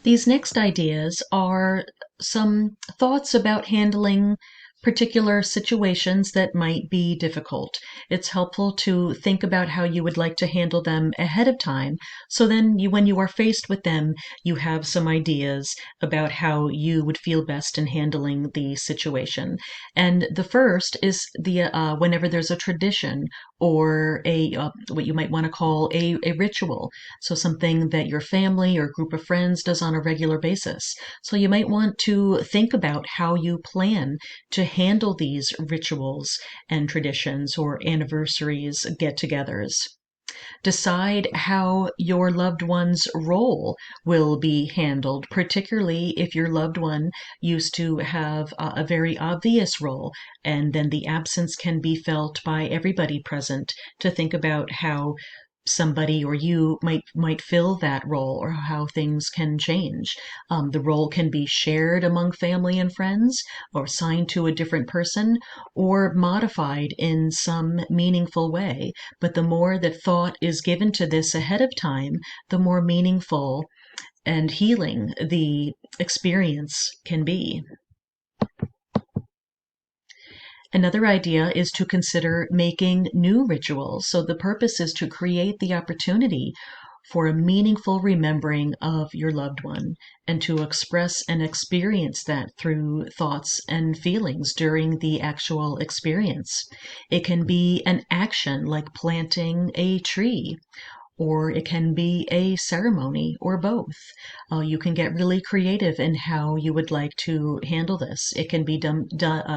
These next ideas are some thoughts about handling particular situations that might be difficult. It's helpful to think about how you would like to handle them ahead of time. So then when you are faced with them, you have some ideas about how you would feel best in handling the situation. And the first is whenever there's a tradition or what you might want to call a ritual. So something that your family or group of friends does on a regular basis. So you might want to think about how you plan to handle these rituals and traditions or anniversaries, get-togethers. Decide how your loved one's role will be handled, particularly if your loved one used to have a very obvious role, and then the absence can be felt by everybody present. To think about how somebody or you might fill that role or how things can change. The role can be shared among family and friends or assigned to a different person or modified in some meaningful way. But the more that thought is given to this ahead of time, the more meaningful and healing the experience can be. Another idea is to consider making new rituals. So the purpose is to create the opportunity for a meaningful remembering of your loved one and to express and experience that through thoughts and feelings during the actual experience. It can be an action like planting a tree, or it can be a ceremony, or both. You can get really creative in how you would like to handle this. It can be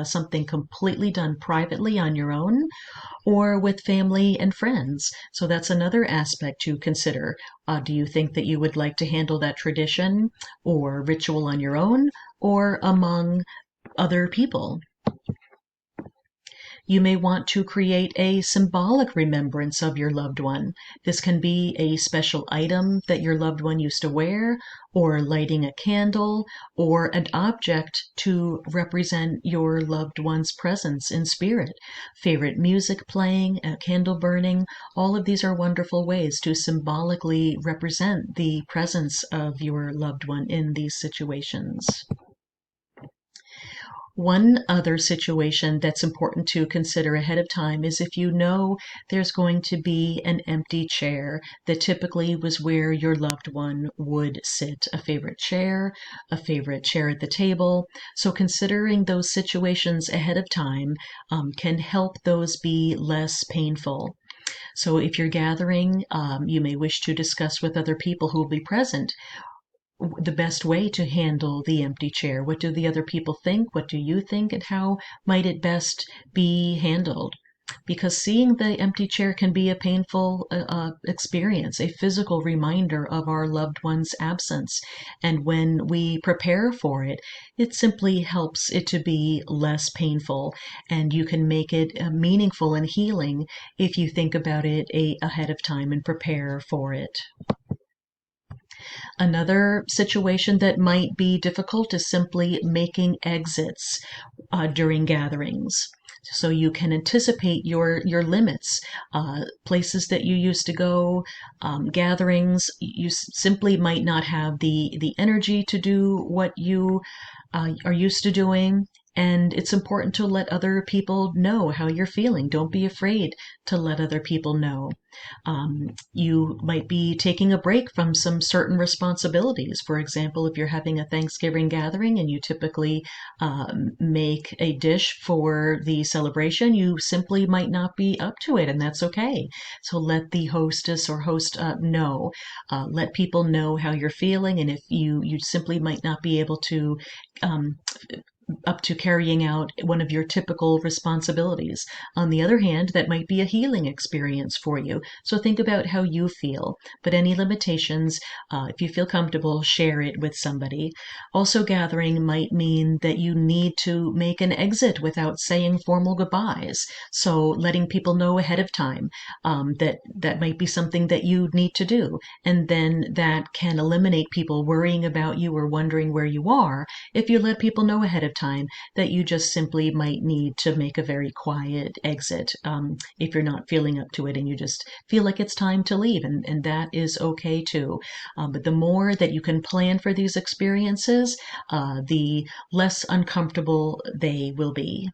something completely done privately on your own or with family and friends. So that's another aspect to consider. Do you think that you would like to handle that tradition or ritual on your own or among other people? You may want to create a symbolic remembrance of your loved one. This can be a special item that your loved one used to wear, or lighting a candle, or an object to represent your loved one's presence in spirit. Favorite music playing, a candle burning, all of these are wonderful ways to symbolically represent the presence of your loved one in these situations. One other situation that's important to consider ahead of time is if you know there's going to be an empty chair that typically was where your loved one would sit, a favorite chair at the table. So considering those situations ahead of time can help those be less painful. So if you're gathering, you may wish to discuss with other people who will be present the best way to handle the empty chair. What do the other people think? What do you think? And how might it best be handled? Because seeing the empty chair can be a painful experience, a physical reminder of our loved one's absence. And when we prepare for it, it simply helps it to be less painful. And you can make it meaningful and healing if you think about it ahead of time and prepare for it. Another situation that might be difficult is simply making exits during gatherings. So you can anticipate your limits, places that you used to go, gatherings. You simply might not have the energy to do what you are used to doing. And it's important to let other people know how you're feeling. Don't be afraid to let other people know. You might be taking a break from some certain responsibilities. For example, if you're having a Thanksgiving gathering and you typically make a dish for the celebration, you simply might not be up to it, and that's okay. So let the hostess or host know. Let people know how you're feeling, and if you simply might not be able to up to carrying out one of your typical responsibilities. On the other hand, that might be a healing experience for you. So think about how you feel. But any limitations, if you feel comfortable, share it with somebody. Also, gathering might mean that you need to make an exit without saying formal goodbyes. So letting people know ahead of time that might be something that you need to do. And then that can eliminate people worrying about you or wondering where you are if you let people know ahead of time that you just simply might need to make a very quiet exit if you're not feeling up to it and you just feel like it's time to leave, and that is okay too. But the more that you can plan for these experiences, the less uncomfortable they will be.